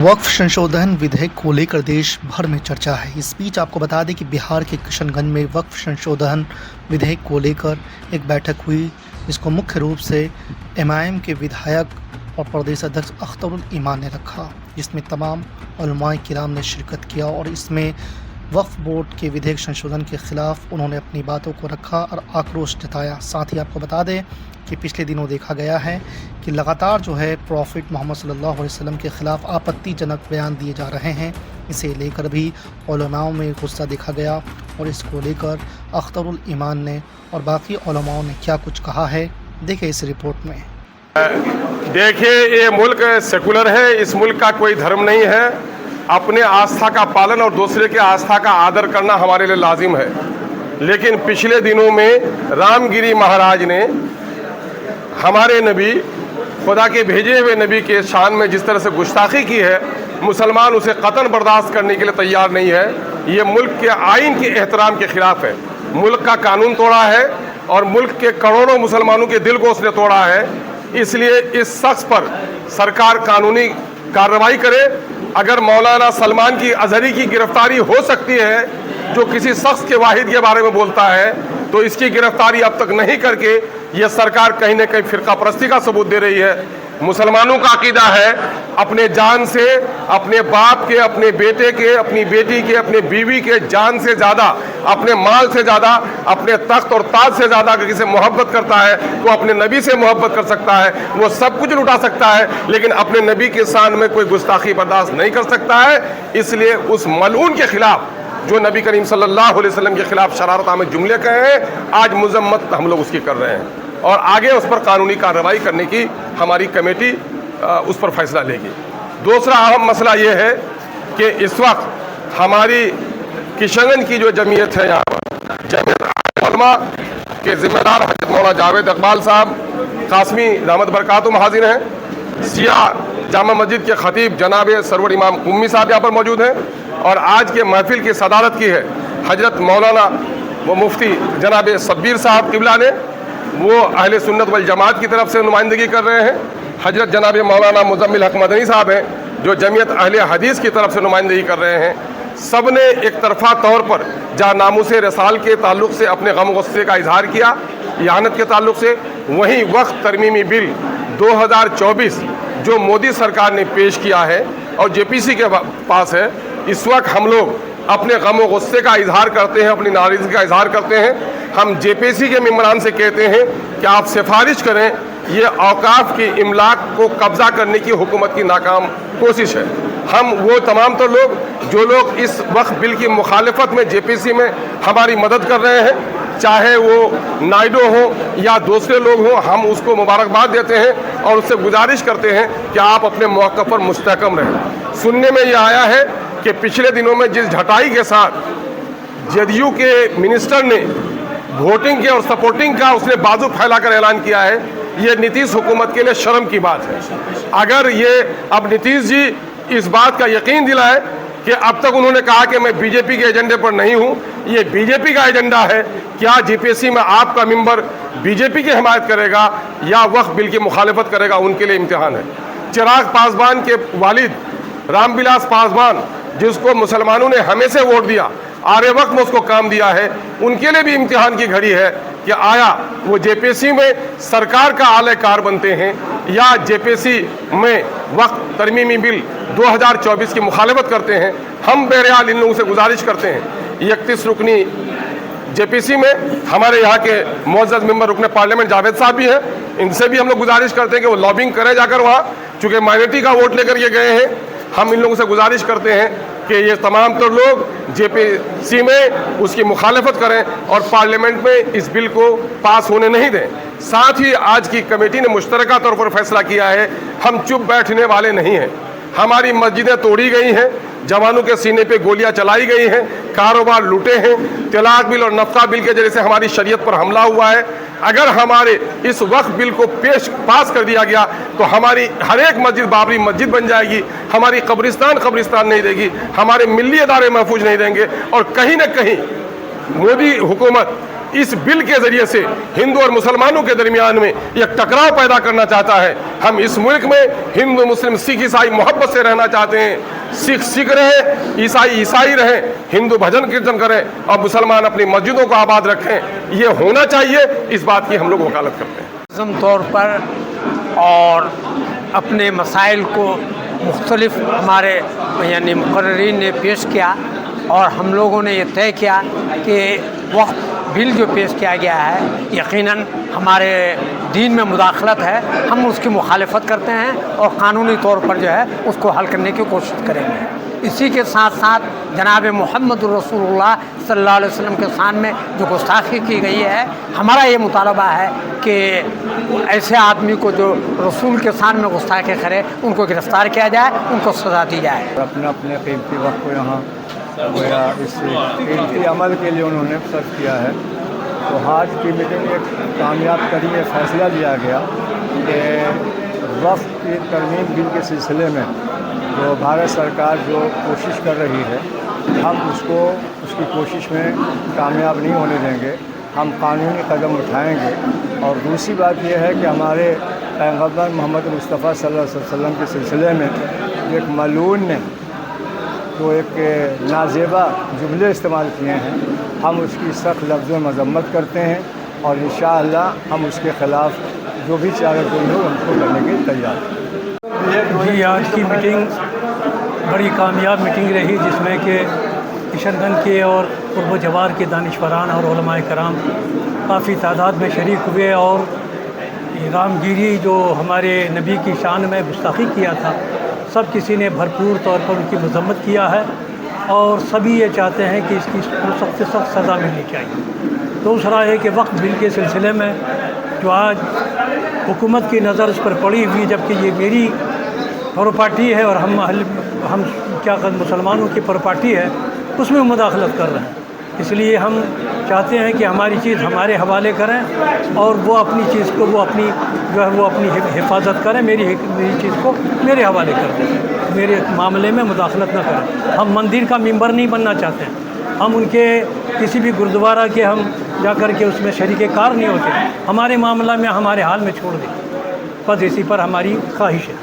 वक्फ संशोधन विधेयक को लेकर देश भर में चर्चा है। इस बीच आपको बता दें कि बिहार के किशनगंज में वक्फ संशोधन विधेयक को लेकर एक बैठक हुई, जिसको मुख्य रूप से एमआईएम के विधायक और प्रदेश अध्यक्ष अख्तरुल ईमान ने रखा, जिसमें तमाम उलमाए किराम ने शिरकत किया और इसमें वक्फ बोर्ड के विधेयक संशोधन के खिलाफ उन्होंने अपनी बातों को रखा और आक्रोश जताया। साथ ही आपको बता दें कि पिछले दिनों देखा गया है कि लगातार जो है प्रॉफिट मोहम्मद सल्लल्लाहु अलैहि वसल्लम के ख़िलाफ़ आपत्तिजनक बयान दिए जा रहे हैं। इसे लेकर भी उलमाओं में गुस्सा देखा गया और इसको लेकर अख्तरुल ईमान ने और बाकी उलमाओं ने क्या कुछ कहा है, देखिए इस रिपोर्ट में। देखिए, ये मुल्क सेकुलर है, इस मुल्क का कोई धर्म नहीं है। अपने आस्था का पालन और दूसरे के आस्था का आदर करना हमारे लिए लाजिम है। लेकिन पिछले दिनों में रामगिरी महाराज ने हमारे नबी, खुदा के भेजे हुए नबी के शान में जिस तरह से गुस्ताखी की है, मुसलमान उसे कतन बर्दाश्त करने के लिए तैयार नहीं है। ये मुल्क के आइन के एहतराम के खिलाफ है। मुल्क का कानून तोड़ा है और मुल्क के करोड़ों मुसलमानों के दिल को उसने तोड़ा है। इसलिए इस शख्स पर सरकार कानूनी कार्रवाई करे। अगर मौलाना सलमान की अजहरी की गिरफ्तारी हो सकती है, जो किसी शख्स के वाहिद के बारे में बोलता है, तो इसकी गिरफ्तारी अब तक नहीं करके ये सरकार कहीं न कहीं फिरका परस्ती का सबूत दे रही है। मुसलमानों का अकीदा है अपने जान से, अपने बाप के, अपने बेटे के, अपनी बेटी के, अपने बीवी के जान से ज़्यादा, अपने माल से ज़्यादा, अपने तख्त और ताज से ज़्यादा अगर किसी मोहब्बत करता है तो अपने नबी से मोहब्बत कर सकता है। वो सब कुछ लुटा सकता है, लेकिन अपने नबी के शान में कोई गुस्ताखी बर्दाश्त नहीं कर सकता है। इसलिए उस मलऊन के खिलाफ, जो नबी करीम सल्लल्लाहु अलैहि वसल्लम के खिलाफ शरारत आमेज जुमले कहे हैं, आज मजम्मत हम लोग उसकी कर रहे हैं और आगे उस पर कानूनी कार्रवाई करने की हमारी कमेटी उस पर फैसला लेगी। दूसरा अहम मसला ये है कि इस वक्त हमारी किशनगंज की जो जमीयत है, यहाँ पर जमीयत उलमा के ज़िम्मेदार हज़रत मौलाना जावेद इकबाल साहब कासमी दामद बरकातुहू हाज़िर हैं। सिया जामा मस्जिद के खतीब जनाब सरवर इमाम कुम्मी साहब यहाँ पर मौजूद हैं और आज के महफिल की सदारत की है हज़रत मौलाना व मुफ्ती जनाब सब्बीर साहब किबला ने। वो अहले सुन्नत वल जमात की तरफ से नुमाइंदगी कर रहे हैं। हजरत जनाब मौलाना मुज़म्मिल हक मदनी साहब हैं, जो जमीयत अहले हदीस की तरफ से नुमाइंदगी कर रहे हैं। सब ने एक तरफा तौर पर जहाँ नामूस रसाल के ताल्लुक़ से अपने गम गुस्से का इजहार किया, इहानत के ताल्लुक़ से, वहीं वक्त तरमीमी बिल 2024 जो मोदी सरकार ने पेश किया है और जेपीसी के पास है, इस वक्त हम लोग अपने गम गुस्से का इजहार करते हैं, अपनी नाराज़गी का इजहार करते हैं। हम जेपीसी के मेम्बरान से कहते हैं कि आप सिफारिश करें, ये औकाफ की इमलाक को कब्ज़ा करने की हुकूमत की नाकाम कोशिश है। हम वो तमाम तो लोग जो लोग इस वक्त बिल की मुखालफत में जेपीसी में हमारी मदद कर रहे हैं, चाहे वो नायडू हो या दूसरे लोग हों, हम उसको मुबारकबाद देते हैं और उससे गुजारिश करते हैं कि आप अपने मौक़िफ़ पर मुस्तहकम रहें। सुनने में ये आया है कि पिछले दिनों में जिस झटाई के साथ जदयू के मिनिस्टर ने वोटिंग के और सपोर्टिंग का उसने बाजू फैलाकर ऐलान किया है, ये नीतीश हुकूमत के लिए शर्म की बात है। अगर ये अब नीतीश जी इस बात का यकीन दिलाए कि अब तक उन्होंने कहा कि मैं बीजेपी के एजेंडे पर नहीं हूँ, ये बीजेपी का एजेंडा है, क्या जेपीसी में आपका मेंबर बीजेपी की हिमायत करेगा या वक्फ बिल की मुखालफत करेगा, उनके लिए इम्तिहान है। चिराग पासवान के वालिद रामविलास पासवान, जिसको मुसलमानों ने हमेशा वोट दिया, आरे वक्त में उसको काम दिया है, उनके लिए भी इम्तिहान की घड़ी है कि आया वो जेपीसी में सरकार का आले कार बनते हैं या जेपीसी में वक्त तरमीमी बिल 2024 की मुखालफत करते हैं। हम बहरहाल इन लोगों से गुजारिश करते हैं, 31 रुकनी जेपीसी में हमारे यहाँ के मुअज़्ज़ज़ मेंबर रुकने पार्लियामेंट जावेद साहब भी हैं, इनसे भी हम लोग गुजारिश करते हैं कि वो लॉबिंग करें जाकर वहाँ, चूँकि माइनॉरिटी का वोट लेकर ये गए हैं। हम इन लोगों से गुजारिश करते हैं कि ये तमाम तो लोग जेपीसी में उसकी मुखालफत करें और पार्लियामेंट में इस बिल को पास होने नहीं दें। साथ ही आज की कमेटी ने मुश्तरका तौर पर फैसला किया है, हम चुप बैठने वाले नहीं हैं। हमारी मस्जिदें तोड़ी गई हैं, जवानों के सीने पे गोलियां चलाई गई हैं, कारोबार लूटे हैं, तलाक बिल और नफका बिल के जरिए से हमारी शरीयत पर हमला हुआ है। अगर हमारे इस वक्फ बिल को पास कर दिया गया तो हमारी हर एक मस्जिद बाबरी मस्जिद बन जाएगी, हमारी कब्रिस्तान नहीं देगी, हमारे मिली अदारे महफूज नहीं देंगे और कहीं न कहीं मोदी हुकूमत اس بل کے ذریعے سے ہندو اور مسلمانوں کے درمیان میں ایک ٹکراؤ پیدا کرنا چاہتا ہے۔ ہم اس ملک میں ہندو مسلم سکھ عیسائی محبت سے رہنا چاہتے ہیں، سکھ سکھ رہے، عیسائی عیسائی رہیں، ہندو بھجن کیرتن کریں اور مسلمان اپنی مسجدوں کو آباد رکھیں، یہ ہونا چاہیے، اس بات کی ہم لوگ وکالت کرتے ہیں۔ منظم طور پر اور اپنے مسائل کو مختلف ہمارے یعنی مقررین نے پیش کیا اور ہم لوگوں نے یہ طے کیا کہ وقت بل جو پیش کیا گیا ہے یقیناً ہمارے دین میں مداخلت ہے، ہم اس کی مخالفت کرتے ہیں اور قانونی طور پر جو ہے اس کو حل کرنے کی کوشش کریں گے۔ اسی کے ساتھ ساتھ جناب محمد رسول اللہ صلی اللہ علیہ وسلم کے شان میں جو گستاخی کی گئی ہے، ہمارا یہ مطالبہ ہے کہ ایسے آدمی کو جو رسول کے شان میں گستاخی کرے ان کو گرفتار کیا جائے، ان کو سزا دی جائے۔ اپنے اپنے قیمتی وقت کو یہاں گویا اس قیمتی عمل کے لیے انہوں نے صرف کیا ہے، تو آج کی میٹنگ ایک کامیاب ترین یہ فیصلہ لیا گیا کہ وقف کی ترمیم بل کے سلسلے میں جو بھارت سرکار جو کوشش کر رہی ہے، ہم اس کی کوشش میں کامیاب نہیں ہونے دیں گے، ہم قانونی قدم اٹھائیں گے۔ اور دوسری بات یہ ہے کہ ہمارے پیغمبر محمد مصطفیٰ صلی اللہ علیہ وسلم کے سلسلے میں ایک ملعون نے تو ایک نازیبا جملے استعمال کیے ہیں، ہم اس کی سخت لفظ میں مذمت کرتے ہیں اور انشاءاللہ ہم اس کے خلاف جو بھی چارہ جوئی ہو ان کو کرنے کے تیار ہیں۔ جی، آج کی میٹنگ بڑی کامیاب میٹنگ رہی جس میں کہ کشن گنج کے اور قرب و جوار کے دانشوران اور علماء کرام کافی تعداد میں شریک ہوئے اور رام گیری جو ہمارے نبی کی شان میں گستاخی کیا تھا، سب کسی نے بھرپور طور پر ان کی مذمت کیا ہے اور سبھی یہ چاہتے ہیں کہ اس کی سخت سے سخت سزا ملنی چاہیے۔ دوسرا ہے کہ وقف بل کے سلسلے میں جو آج حکومت کی نظر اس پر پڑی ہوئی، جبکہ یہ میری پراپرٹی ہے اور ہم کیا مسلمانوں کی پراپرٹی ہے، اس میں مداخلت کر رہے ہیں، اس لیے ہم چاہتے ہیں کہ ہماری چیز ہمارے حوالے کریں اور وہ اپنی چیز کو وہ اپنی حفاظت کریں، میری چیز کو میرے حوالے کر دیں، میرے معاملے میں مداخلت نہ کریں۔ ہم مندر کا ممبر نہیں بننا چاہتے ہیں، ہم ان کے کسی بھی گردوارہ کے ہم جا کر کے اس میں شریک کار نہیں ہوتے، ہمارے معاملہ میں ہمارے حال میں چھوڑ دیں، بس اسی پر ہماری خواہش ہے۔